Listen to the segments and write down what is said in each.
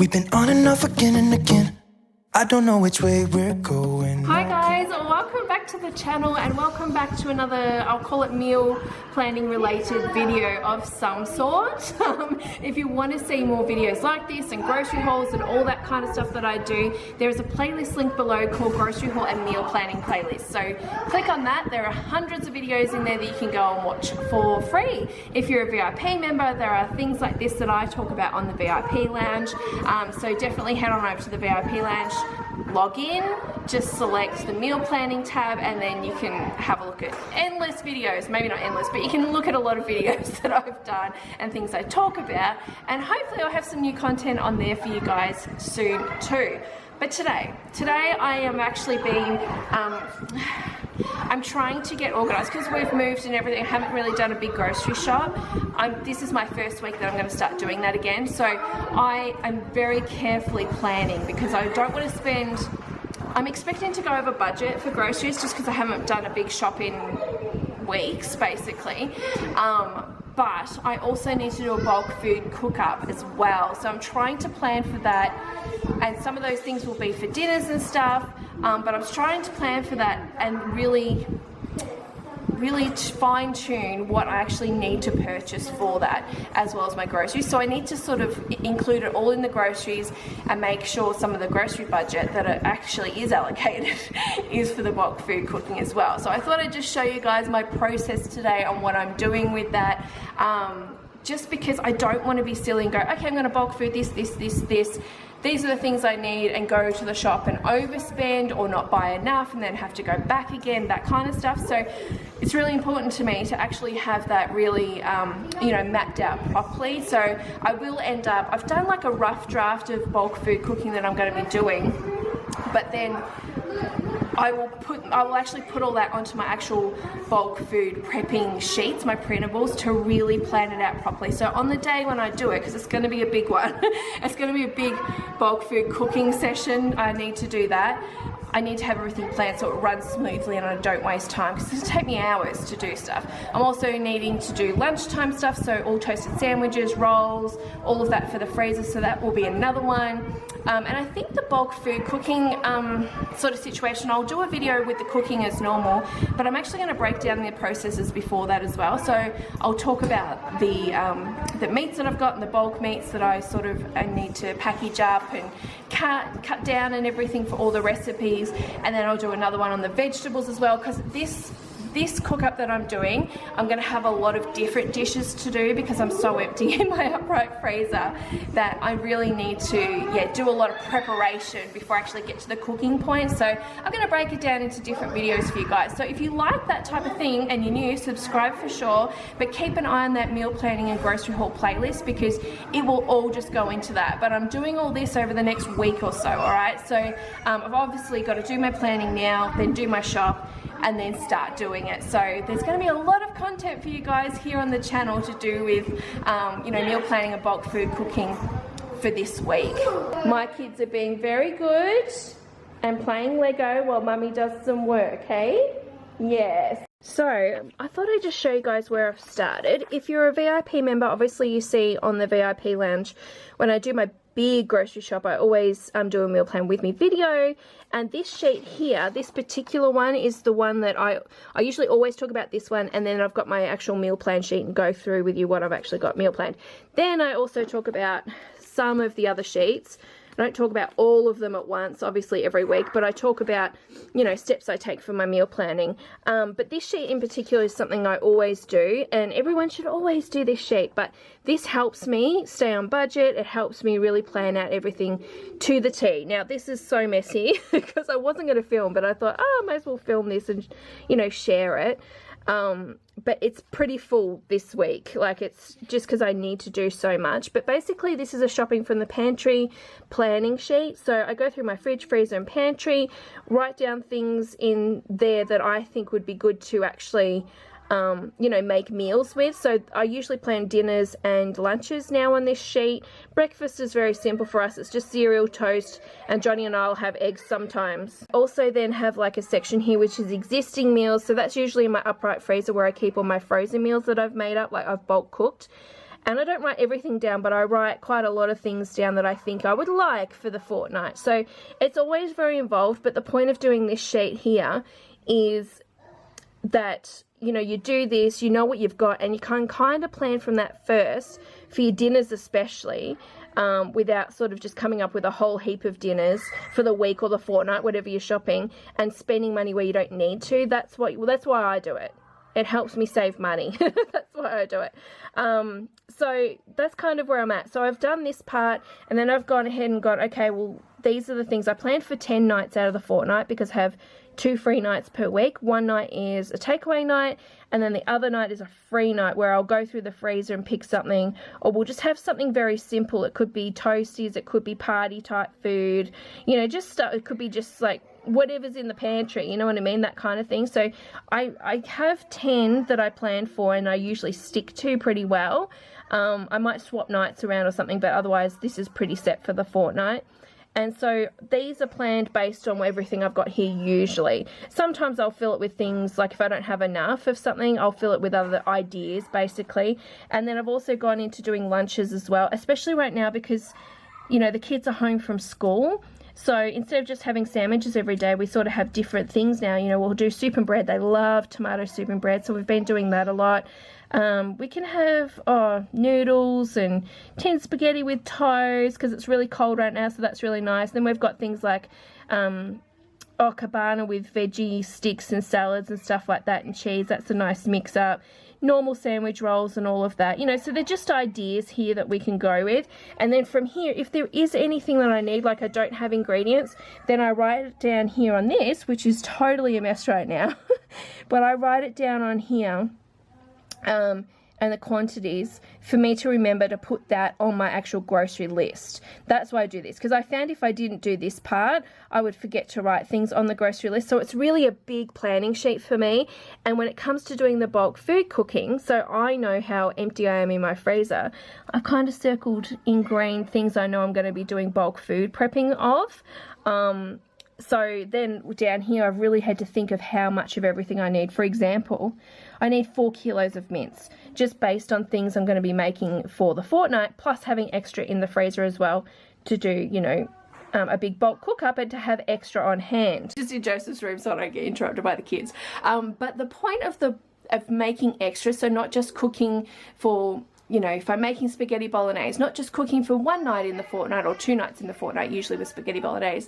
We've been on and off again and again. I don't know which way we're going. Hi guys, welcome back to the channel and welcome back to another, I'll call it meal planning related video of some sort. If you want to see more videos like this and grocery hauls and all that kind of stuff that I do, there is a playlist link below called grocery haul and meal planning playlist. So click on that. There are hundreds of videos in there that you can go and watch for free. If you're a VIP member, there are things like this that I talk about on the VIP lounge. So definitely head on over to the VIP lounge, log in, just select the meal planning tab, and then you can have a look at endless videos. Maybe not endless, but you can look at a lot of videos that I've done and things I talk about, and hopefully I'll have some new content on there for you guys soon too. But today I am actually being I'm trying to get organised because we've moved and everything. I haven't really done a big grocery shop. This is my first week that I'm going to start doing that again. So I am very carefully planning because I don't want to spend... I'm expecting to go over budget for groceries just because I haven't done a big shop in weeks, basically. But I also need to do a bulk food cook-up as well. So I'm trying to plan for that. And some of those things will be for dinners and stuff. But I'm trying to plan for that and really fine-tune what I actually need to purchase for that, as well as my groceries. So I need to sort of include it all in the groceries and make sure some of the grocery budget that it actually is allocated is for the bulk food cooking as well. So I thought I'd just show you guys my process today on what I'm doing with that. Just because I don't want to be silly and go, okay, I'm going to bulk food this. These are the things I need, and go to the shop and overspend or not buy enough and then have to go back again, that kind of stuff. So it's really important to me to actually have that really, you know, mapped out properly. So I will end up, I've done like a rough draft of bulk food cooking that I'm going to be doing, but then I will actually put all that onto my actual bulk food prepping sheets, my printables, to really plan it out properly. So on the day when I do it, because it's going to be a big one, it's going to be a big bulk food cooking session, I need to do that. I need to have everything planned so it runs smoothly and I don't waste time, because it'll take me hours to do stuff. I'm also needing to do lunchtime stuff, so all toasted sandwiches, rolls, all of that for the freezer, so that will be another one. And I think the bulk food cooking sort of situation, I'll do a video with the cooking as normal, but I'm actually going to break down the processes before that as well. So I'll talk about the meats that I've got and the bulk meats that I need to package up and cut down and everything for all the recipes. And then I'll do another one on the vegetables as well, because this cook-up that I'm doing, I'm going to have a lot of different dishes to do because I'm so empty in my upright freezer that I really need to do a lot of preparation before I actually get to the cooking point. So I'm going to break it down into different videos for you guys. So if you like that type of thing and you're new, subscribe for sure, but keep an eye on that meal planning and grocery haul playlist because it will all just go into that. But I'm doing all this over the next week or so, alright? So I've obviously got to do my planning now, then do my shop, and then start doing it. So there's going to be a lot of content for you guys here on the channel to do with you know, meal planning and bulk food cooking for this week. My kids are being very good and playing Lego while Mummy does some work, hey? Yes. So I thought I'd just show you guys where I've started. If you're a VIP member, obviously you see on the VIP lounge when I do my big grocery shop, I always do a meal plan with me video, and this sheet here, this particular one, is the one that I usually always talk about this one, and then I've got my actual meal plan sheet and go through with you what I've actually got meal planned. Then I also talk about some of the other sheets. I don't talk about all of them at once, obviously every week, but I talk about, you know, steps I take for my meal planning. But this sheet in particular is something I always do, and everyone should always do this sheet, but this helps me stay on budget. It helps me really plan out everything to the T. Now, this is so messy because I wasn't going to film, but I thought, oh, I might as well film this and, you know, share it. But it's pretty full this week, like it's just because I need to do so much. But basically this is a shopping from the pantry planning sheet. So I go through my fridge, freezer and pantry, write down things in there that I think would be good to actually you know, make meals with. So I usually plan dinners and lunches now on this sheet. Breakfast is very simple for us. It's just cereal, toast, and Johnny and I'll have eggs sometimes. Also then have like a section here which is existing meals. So that's usually in my upright freezer where I keep all my frozen meals that I've made up, like I've bulk cooked. And I don't write everything down, but I write quite a lot of things down that I think I would like for the fortnight. So it's always very involved, but the point of doing this sheet here is that, you know, you do this, you know what you've got, and you can kind of plan from that first for your dinners especially, without sort of just coming up with a whole heap of dinners for the week or the fortnight, whatever you're shopping, and spending money where you don't need to. That's why I do it. It helps me save money. That's why I do it. So that's kind of where I'm at. So I've done this part, and then I've gone ahead and gone, okay, well, these are the things. I planned for 10 nights out of the fortnight because I have 2 free nights per week. One night is a takeaway night, and then the other night is a free night where I'll go through the freezer and pick something, or we'll just have something very simple. It could be toasties, it could be party type food, you know, just stuff. It could be just like whatever's in the pantry, you know what I mean, that kind of thing. So I have 10 that I plan for, and I usually stick to pretty well. I might swap nights around or something, but otherwise this is pretty set for the fortnight. And so these are planned based on everything I've got here usually. Sometimes I'll fill it with things, like if I don't have enough of something, I'll fill it with other ideas basically. And then I've also gone into doing lunches as well, especially right now because, you know, the kids are home from school. So instead of just having sandwiches every day, we sort of have different things now. You know, we'll do soup and bread. They love tomato soup and bread, so we've been doing that a lot. We can have noodles and tin spaghetti with toast because it's really cold right now, so that's really nice. Then we've got things like cabana with veggie sticks and salads and stuff like that, and cheese. That's a nice mix up. Normal sandwich rolls and all of that, you know, so they're just ideas here that we can go with. And then from here, if there is anything that I need, like I don't have ingredients, then I write it down here on this, which is totally a mess right now, but I write it down on here, and the quantities for me to remember to put that on my actual grocery list. That's why I do this, because I found if I didn't do this part, I would forget to write things on the grocery list. So it's really a big planning sheet for me. And when it comes to doing the bulk food cooking, so I know how empty I am in my freezer, I've kind of circled in green things I know I'm going to be doing bulk food prepping of. So then down here, I've really had to think of how much of everything I need. For example, I need 4 kilos of mince, just based on things I'm going to be making for the fortnight, plus having extra in the freezer as well to do, you know, a big bulk cook up and to have extra on hand. Just in Joseph's room so I don't get interrupted by the kids. But the point of making extra, so not just cooking for, you know, if I'm making spaghetti bolognese, not just cooking for one night in the fortnight or 2 nights in the fortnight, usually with spaghetti bolognese,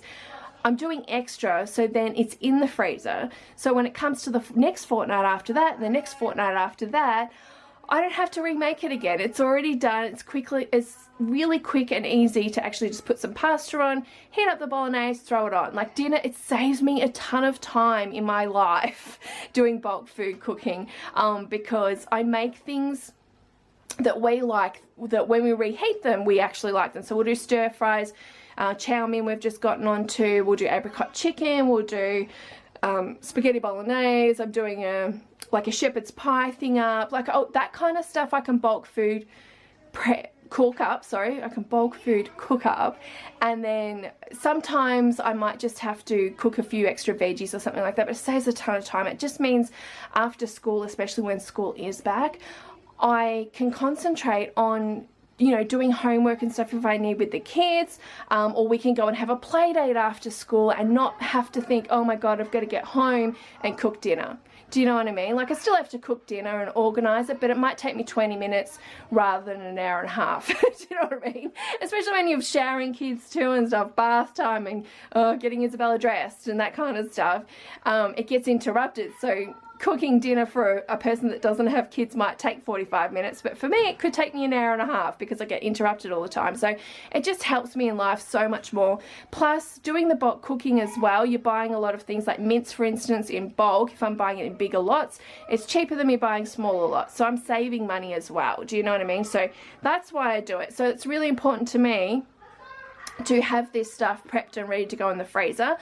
I'm doing extra, so then it's in the freezer. So when it comes to the next fortnight after that, and the next fortnight after that, I don't have to remake it again. It's already done. It's really quick and easy to actually just put some pasta on, heat up the bolognese, throw it on. Like dinner, it saves me a ton of time in my life doing bulk food cooking, because I make things that we like, that when we reheat them, we actually like them. So we'll do stir fries, chow mein we've just gotten onto, we'll do apricot chicken, we'll do spaghetti bolognese. I'm doing like a shepherd's pie thing up, like that kind of stuff I can bulk food cook up, I can bulk food cook up. And then sometimes I might just have to cook a few extra veggies or something like that, but it saves a ton of time. It just means after school, especially when school is back, I can concentrate on, you know, doing homework and stuff if I need with the kids, or we can go and have a play date after school and not have to think, oh my god, I've got to get home and cook dinner. Do you know what I mean? Like I still have to cook dinner and organise it, but it might take me 20 minutes rather than an hour and a half. Do you know what I mean? Especially when you're showering kids too and stuff, bath time and getting Isabella dressed and that kind of stuff. It gets interrupted. So cooking dinner for a person that doesn't have kids might take 45 minutes, but for me it could take me an hour and a half because I get interrupted all the time. So it just helps me in life so much more. Plus doing the bulk cooking as well, you're buying a lot of things like mince, for instance, in bulk. If I'm buying it in bigger lots, it's cheaper than me buying smaller lots, so I'm saving money as well. Do you know what I mean? So that's why I do it. So it's really important to me to have this stuff prepped and ready to go in the freezer.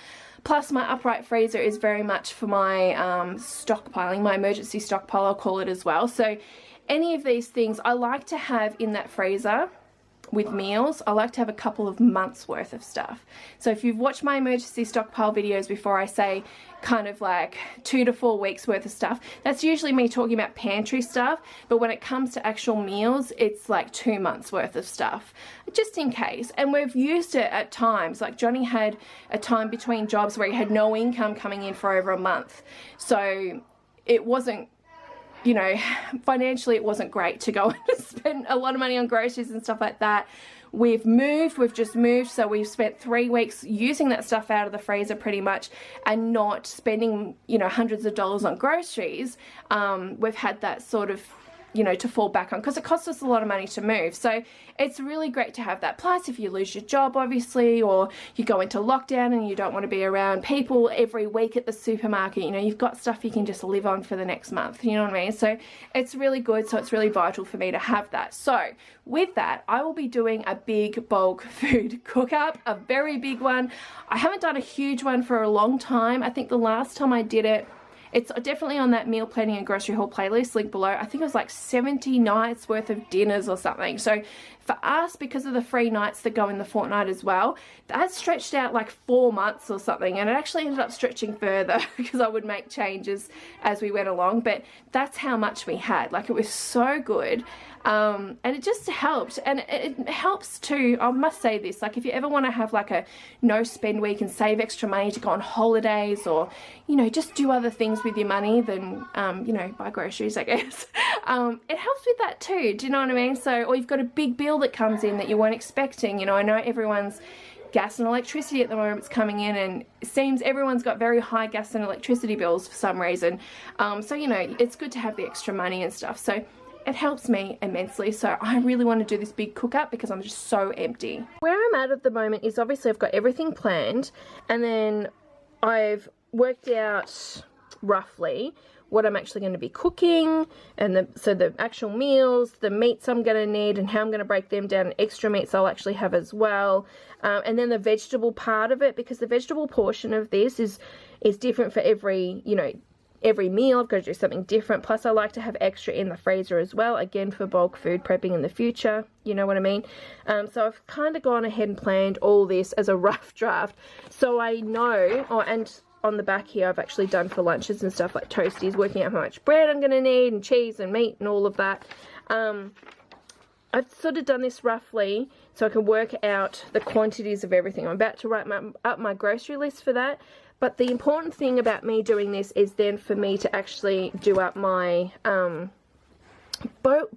Plus my upright freezer is very much for my stockpiling, my emergency stockpile I'll call it as well. So any of these things I like to have in that freezer with meals, I like to have a couple of months worth of stuff. So if you've watched my emergency stockpile videos before, I say kind of like 2 to 4 weeks worth of stuff. That's usually me talking about pantry stuff, but when it comes to actual meals, it's like 2 months worth of stuff, just in case. And we've used it at times. Like Johnny had a time between jobs where he had no income coming in for over a month. So it wasn't, you know, financially it wasn't great to go and spend a lot of money on groceries and stuff like that. We've just moved, so we've spent 3 weeks using that stuff out of the freezer pretty much and not spending, you know, hundreds of dollars on groceries. We've had that sort of, you know, to fall back on, because it costs us a lot of money to move. So it's really great to have that. Plus, if you lose your job, obviously, or you go into lockdown and you don't want to be around people every week at the supermarket, you know, you've got stuff you can just live on for the next month, you know what I mean? So it's really good. So it's really vital for me to have that. So with that, I will be doing a big bulk food cook up, a very big one. I haven't done a huge one for a long time. I think the last time I did it, it's definitely on that meal planning and grocery haul playlist, link below. I think it was like 70 nights worth of dinners or something. So for us, because of the free nights that go in the fortnight as well, that stretched out like 4 months or something. And it actually ended up stretching further because I would make changes as we went along. But that's how much we had. Like, it was so good. And it just helped. And it helps too, I must say this, like if you ever want to have like a no spend week and save extra money to go on holidays, or, you know, just do other things with your money than, you know, buy groceries, I guess. It helps with that too. Do you know what I mean? So, or you've got a big bill that comes in that you weren't expecting. You know, I know everyone's gas and electricity at the moment is coming in, and it seems everyone's got very high gas and electricity bills for some reason. So, you know, it's good to have the extra money and stuff. So it helps me immensely. So I really want to do this big cook up because I'm just so empty. Where I'm at the moment is obviously I've got everything planned, and then I've worked out roughly what I'm actually going to be cooking, and so the actual meals, the meats I'm going to need, and how I'm going to break them down, and extra meats I'll actually have as well, and then the vegetable part of it, because the vegetable portion of this is different for every, you know, every meal. I've got to do something different. Plus I like to have extra in the freezer as well, again for bulk food prepping in the future, you know what I mean. So I've kind of gone ahead and planned all this as a rough draft, so I know. And on the back here I've actually done for lunches and stuff, like toasties, working out how much bread I'm going to need, and cheese and meat and all of that. I've sort of done this roughly so I can work out the quantities of everything. I'm about to write up my grocery list for that. But the important thing about me doing this is then for me to actually do up my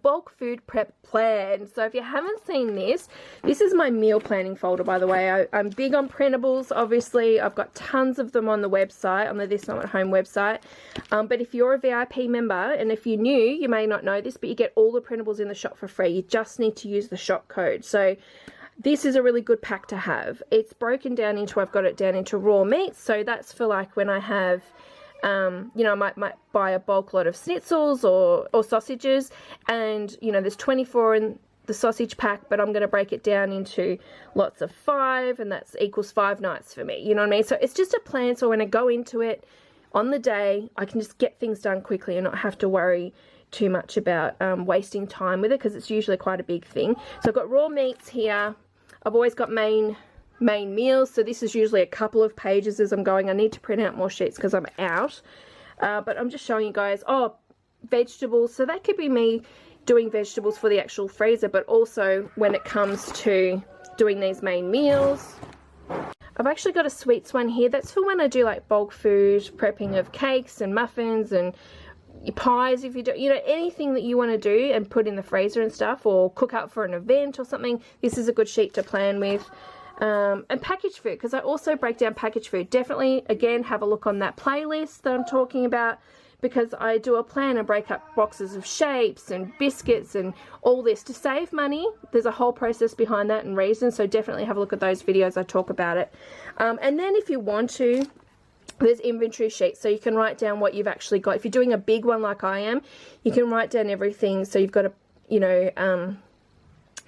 bulk food prep plan. So if you haven't seen this, this is my meal planning folder, by the way. I'm big on printables, obviously. I've got tons of them on the website, on the This Mum at Home website. But if you're a VIP member, and if you're new, you may not know this, but you get all the printables in the shop for free. You just need to use the shop code. So this is a really good pack to have. It's broken down into, I've got it down into raw meats. So that's for like when I have, you know, I might buy a bulk lot of schnitzels or sausages, and, you know, there's 24 in the sausage pack, but I'm going to break it down into lots of 5, and that's equals 5 nights for me. You know what I mean? So it's just a plan. So when I go into it on the day, I can just get things done quickly and not have to worry too much about wasting time with it, because it's usually quite a big thing. So I've got raw meats here. I've always got main meals, so this is usually a couple of pages as I'm going. I need to print out more sheets because I'm out, but I'm just showing you guys. Oh, vegetables, so that could be me doing vegetables for the actual freezer, but also when it comes to doing these main meals. I've actually got a sweets one here. That's for when I do like bulk food prepping of cakes and muffins and pies, if you do, you know, anything that you want to do and put in the freezer and stuff, or cook up for an event or something. This is a good sheet to plan with. And packaged food, because I also break down packaged food. Definitely, again, have a look on that playlist that I'm talking about, because I do a plan and break up boxes of shapes and biscuits and all this to save money. There's a whole process behind that and reason, so definitely have a look at those videos. I talk about it. And then if you want to, there's inventory sheets, so you can write down what you've actually got. If you're doing a big one like I am, you can write down everything, so you've got a, you know,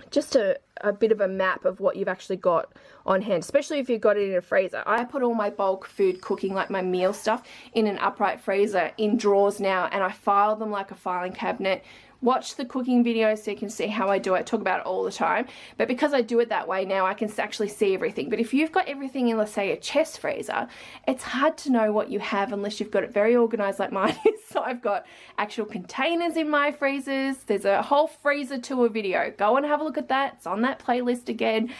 just a bit of a map of what you've actually got on hand, especially if you've got it in a freezer. I put all my bulk food cooking, like my meal stuff, in an upright freezer in drawers now, and I file them like a filing cabinet watch the cooking videos so you can see how I do it. I talk about it all the time. But because I do it that way now, I can actually see everything. But if you've got everything in, let's say, a chest freezer, it's hard to know what you have unless you've got it very organized like mine is. So I've got actual containers in my freezers. There's a whole freezer tour video. Go and have a look at that. It's on that playlist again.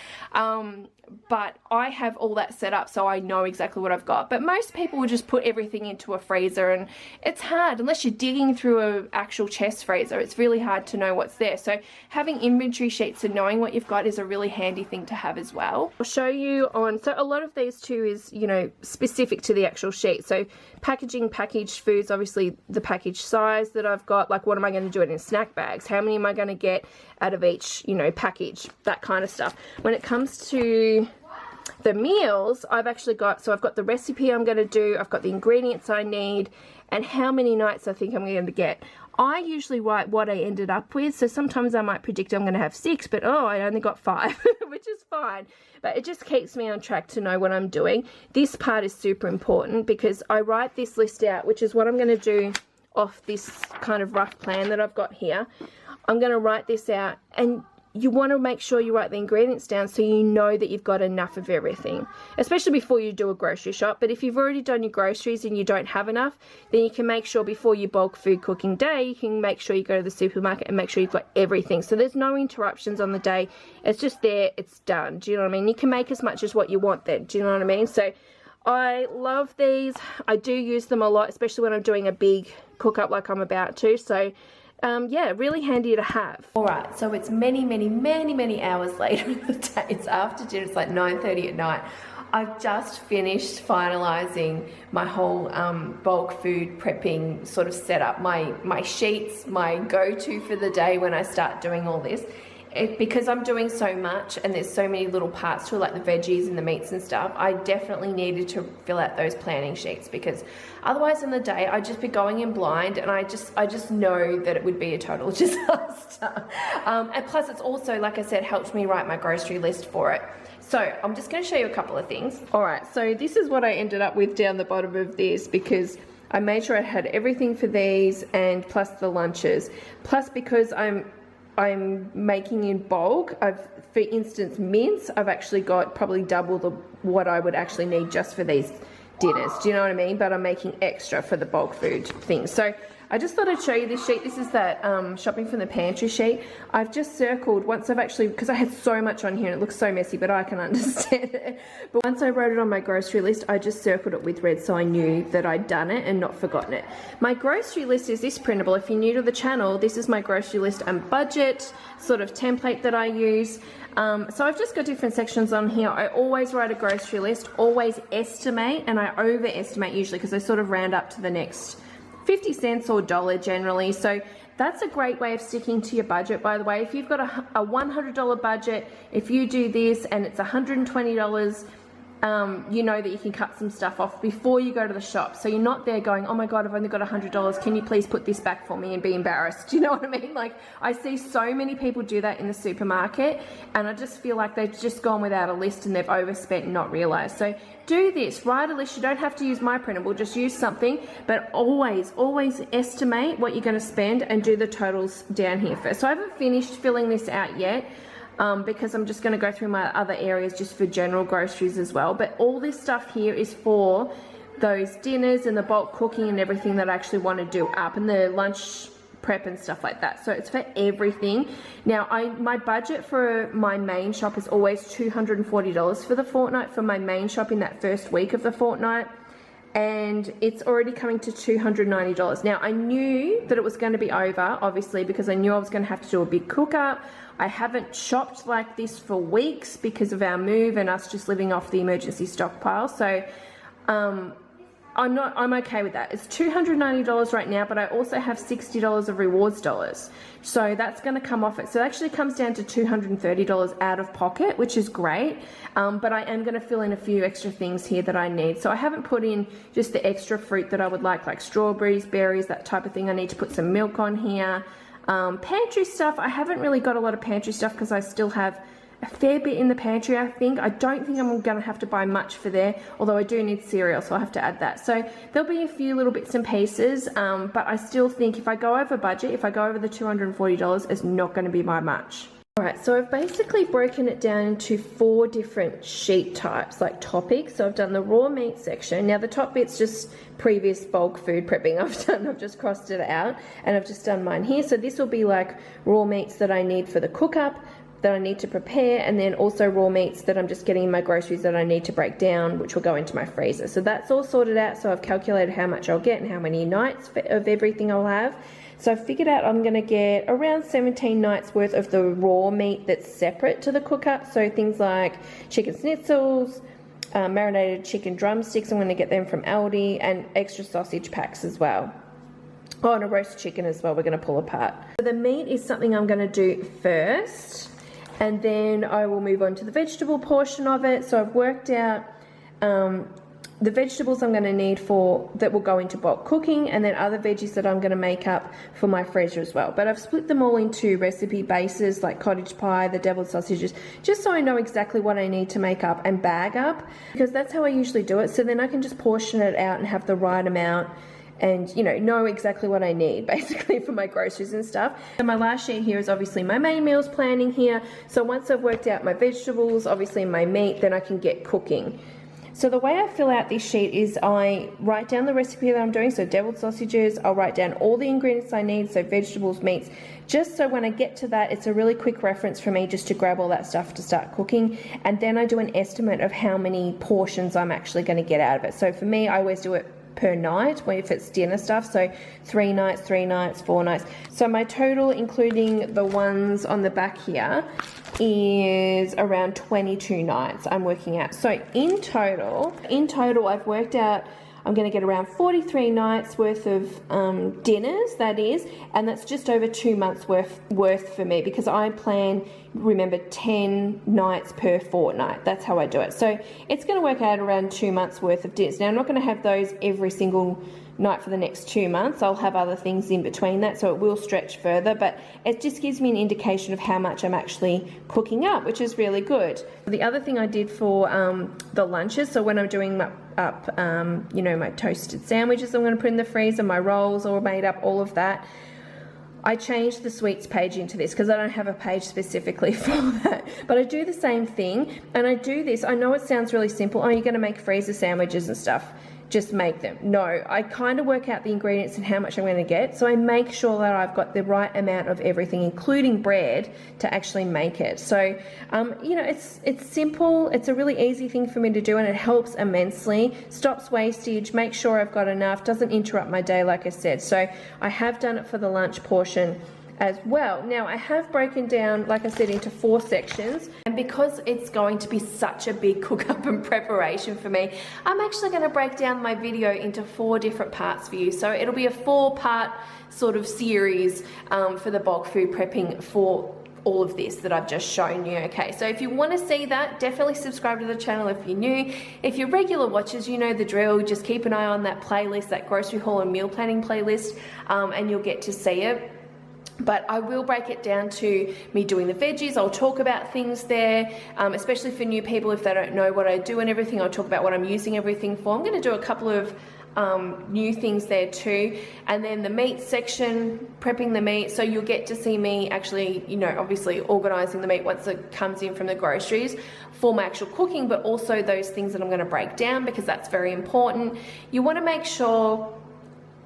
But I have all that set up so I know exactly what I've got. But most people will just put everything into a freezer, and it's hard unless you're digging through an actual chest freezer. It's really hard to know what's there. So having inventory sheets and knowing what you've got is a really handy thing to have as well. I'll show you on, so a lot of these too is, you know, specific to the actual sheet. So packaging packaged foods, obviously the package size that I've got, like what am I going to do it in snack bags? How many am I going to get out of each, you know, package, that kind of stuff. When it comes to the meals, I've actually got, so I've got the recipe I'm going to do, I've got the ingredients I need, and how many nights I think I'm going to get. I usually write what I ended up with, so sometimes I might predict I'm going to have 6, but oh, I only got 5, which is fine. But it just keeps me on track to know what I'm doing. This part is super important because I write this list out, which is what I'm going to do off this kind of rough plan that I've got here. I'm going to write this out, and you want to make sure you write the ingredients down so you know that you've got enough of everything, especially before you do a grocery shop. But if you've already done your groceries and you don't have enough, then you can make sure before your bulk food cooking day, you can make sure you go to the supermarket and make sure you've got everything. So there's no interruptions on the day. It's just there, it's done. Do you know what I mean? You can make as much as what you want then. Do you know what I mean? So I love these. I do use them a lot, especially when I'm doing a big cook up like I'm about to. So yeah, really handy to have. Alright, so it's many hours later in the day. It's after dinner, it's like 9:30 at night. I've just finished finalising my whole bulk food prepping sort of setup. My sheets, my go-to for the day when I start doing all this. Because I'm doing so much and there's so many little parts to it, like the veggies and the meats and stuff, I definitely needed to fill out those planning sheets, because otherwise in the day I'd just be going in blind, and I just know that it would be a total disaster. And plus it's also, like I said, helped me write my grocery list for it. So I'm just going to show you a couple of things. Alright, so this is what I ended up with down the bottom of this, because I made sure I had everything for these and plus the lunches. Plus, because I'm making in bulk, for instance, mince, I've actually got probably double what I would actually need just for these dinners. Do you know what I mean? But I'm making extra for the bulk food things. So I just thought I'd show you this sheet. This is that shopping from the pantry sheet. I've just circled, once I've actually, because I had so much on here and it looks so messy, but I can understand it. But once I wrote it on my grocery list, I just circled it with red so I knew that I'd done it and not forgotten it. My grocery list is this printable. If you're new to the channel, this is my grocery list and budget sort of template that I use. So I've just got different sections on here. I always write a grocery list, always estimate, and I overestimate usually because I sort of round up to the next 50 cents or $1 generally. So that's a great way of sticking to your budget, by the way. If you've got a $100 budget, if you do this and it's $120, you know that you can cut some stuff off before you go to the shop. So you're not there going, oh my God, I've only got $100. Can you please put this back for me, and be embarrassed? Do you know what I mean? Like, I see so many people do that in the supermarket, and I just feel like they've just gone without a list and they've overspent and not realized. So do this, write a list. You don't have to use my printable, just use something, but always estimate what you're going to spend and do the totals down here first. So I haven't finished filling this out yet. Because I'm just going to go through my other areas just for general groceries as well. But all this stuff here is for those dinners and the bulk cooking and everything that I actually want to do up, and the lunch prep and stuff like that. So it's for everything. Now, my budget for my main shop is always $240 for the fortnight, for my main shop in that first week of the fortnight. And it's already coming to $290. Now, I knew that it was going to be over, obviously, because I knew I was going to have to do a big cook up. I haven't shopped like this for weeks because of our move and us just living off the emergency stockpile. So I'm okay with that. It's $290 right now, but I also have $60 of rewards dollars. So that's going to come off it. So it actually comes down to $230 out of pocket, which is great. But I am going to fill in a few extra things here that I need. So I haven't put in just the extra fruit that I would like strawberries, berries, that type of thing. I need to put some milk on here. Pantry stuff, I haven't really got a lot of pantry stuff because I still have a fair bit in the pantry, I think. I don't think I'm going to have to buy much for there, although I do need cereal, so I'll have to add that. So there'll be a few little bits and pieces, but I still think if I go over budget, if I go over the $240, it's not going to be by much. Alright, so I've basically broken it down into 4 different sheet types, like topics. So I've done the raw meat section. Now the top bit's just previous bulk food prepping I've just crossed it out, and I've just done mine here. So this will be like raw meats that I need for the cook-up, that I need to prepare, and then also raw meats that I'm just getting in my groceries that I need to break down, which will go into my freezer. So that's all sorted out. So I've calculated how much I'll get and how many nights of everything I'll have. So I figured out I'm going to get around 17 nights worth of the raw meat that's separate to the cook-up. So things like chicken schnitzels, marinated chicken drumsticks, I'm going to get them from Aldi, and extra sausage packs as well. Oh, and a roast chicken as well we're going to pull apart. So the meat is something I'm going to do first, and then I will move on to the vegetable portion of it. So I've worked out the vegetables I'm going to need that will go into bulk cooking, and then other veggies that I'm going to make up for my freezer as well. But I've split them all into recipe bases, like cottage pie, the deviled sausages, just so I know exactly what I need to make up and bag up, because that's how I usually do it. So then I can just portion it out and have the right amount, and know exactly what I need basically for my groceries and stuff. And my last sheet here is obviously my main meals planning here. So once I've worked out my vegetables, obviously my meat, then I can get cooking. So the way I fill out this sheet is I write down the recipe that I'm doing, so deviled sausages, I'll write down all the ingredients I need, so vegetables, meats, just so when I get to that, it's a really quick reference for me just to grab all that stuff to start cooking, and then I do an estimate of how many portions I'm actually going to get out of it. So for me, I always do it per night, if it's dinner stuff, so 3 nights, 4 nights. So my total, including the ones on the back here, is around 22 nights I'm working out. So in total I've worked out I'm going to get around 43 nights worth of dinners, that is, and that's just over 2 months worth for me, because I plan, remember, 10 nights per fortnight. That's how I do it. So it's going to work out around 2 months worth of dinners. Now I'm not going to have those every single night for the next 2 months. I'll have other things in between that, so it will stretch further, but it just gives me an indication of how much I'm actually cooking up, which is really good. The other thing I did for the lunches, so when I'm doing my toasted sandwiches I'm going to put in the freezer, my rolls all made up, all of that, I changed the sweets page into this because I don't have a page specifically for that. But I do the same thing, and I do this. I know it sounds really simple. Oh, you're going to make freezer sandwiches and stuff. Just make them. No, I kind of work out the ingredients and how much I'm going to get. So I make sure that I've got the right amount of everything, including bread, to actually make it. So, it's simple. It's a really easy thing for me to do, and it helps immensely. Stops wastage, makes sure I've got enough, doesn't interrupt my day, like I said. So I have done it for the lunch portion as well. Now I have broken down, like I said, into 4 sections, and because it's going to be such a big cook up and preparation for me, I'm actually going to break down my video into 4 different parts for you. So it'll be a 4-part sort of series for the bulk food prepping for all of this that I've just shown you. Okay, so if you want to see that, definitely subscribe to the channel if you're new. If you're regular watchers, you know the drill. Just keep an eye on that playlist, that grocery haul and meal planning playlist, and you'll get to see it. But I will break it down to me doing the veggies. I'll talk about things there, especially for new people if they don't know what I do and everything. I'll talk about what I'm using everything for. I'm going to do a couple of new things there too. And then the meat section, prepping the meat. So you'll get to see me actually, obviously organising the meat once it comes in from the groceries for my actual cooking, but also those things that I'm going to break down, because that's very important. You want to make sure,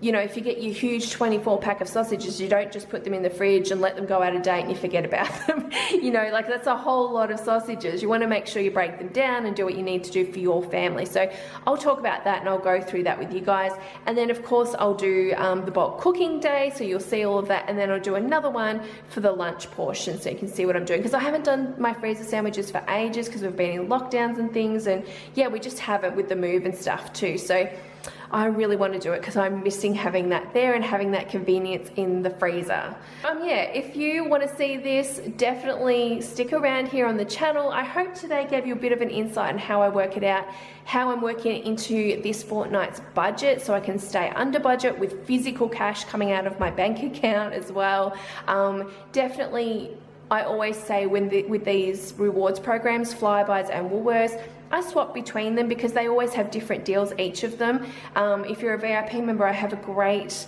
if you get your huge 24-pack of sausages, you don't just put them in the fridge and let them go out of date and you forget about them. Like that's a whole lot of sausages. You want to make sure you break them down and do what you need to do for your family. So I'll talk about that and I'll go through that with you guys. And then of course I'll do the bulk cooking day, so you'll see all of that. And then I'll do another one for the lunch portion so you can see what I'm doing. Because I haven't done my freezer sandwiches for ages because we've been in lockdowns and things. And yeah, we just haven't with the move and stuff too. So I really want to do it because I'm missing having that there and having that convenience in the freezer. Yeah, if you want to see this, definitely stick around here on the channel. I hope today gave you a bit of an insight on how I work it out, how I'm working it into this fortnight's budget so I can stay under budget with physical cash coming out of my bank account as well. Definitely I always say with these rewards programs, Flybuys and Woolworths, I swap between them because they always have different deals, each of them. If you're a VIP member, I have a great,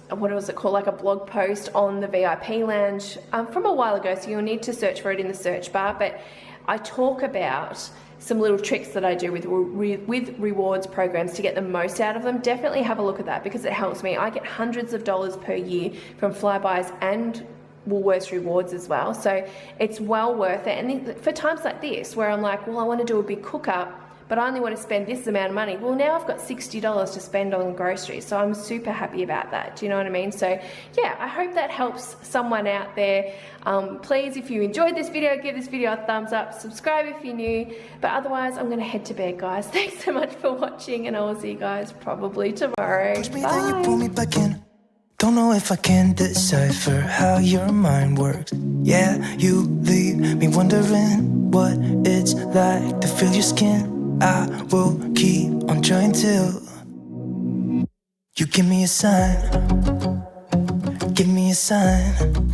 what was it called, like a blog post on the VIP lounge from a while ago, so you'll need to search for it in the search bar, but I talk about some little tricks that I do with rewards programs to get the most out of them. Definitely have a look at that because it helps me. I get hundreds of dollars per year from Flybuys and Woolworths rewards as well, so it's well worth it. And for times like this where I'm like, well, I want to do a big cook up, but I only want to spend this amount of money. Well, now I've got $60 to spend on groceries, so I'm super happy about that. Do you know what I mean? So yeah, I hope that helps someone out there. Please, if you enjoyed this video, give this video a thumbs up, subscribe if you're new, but otherwise I'm gonna head to bed, guys. Thanks so much for watching, and I will see you guys probably tomorrow. Push me, then you pull me back in. Don't know if I can decipher how your mind works. Yeah, you leave me wondering what it's like to feel your skin. I will keep on trying till you give me a sign. Give me a sign.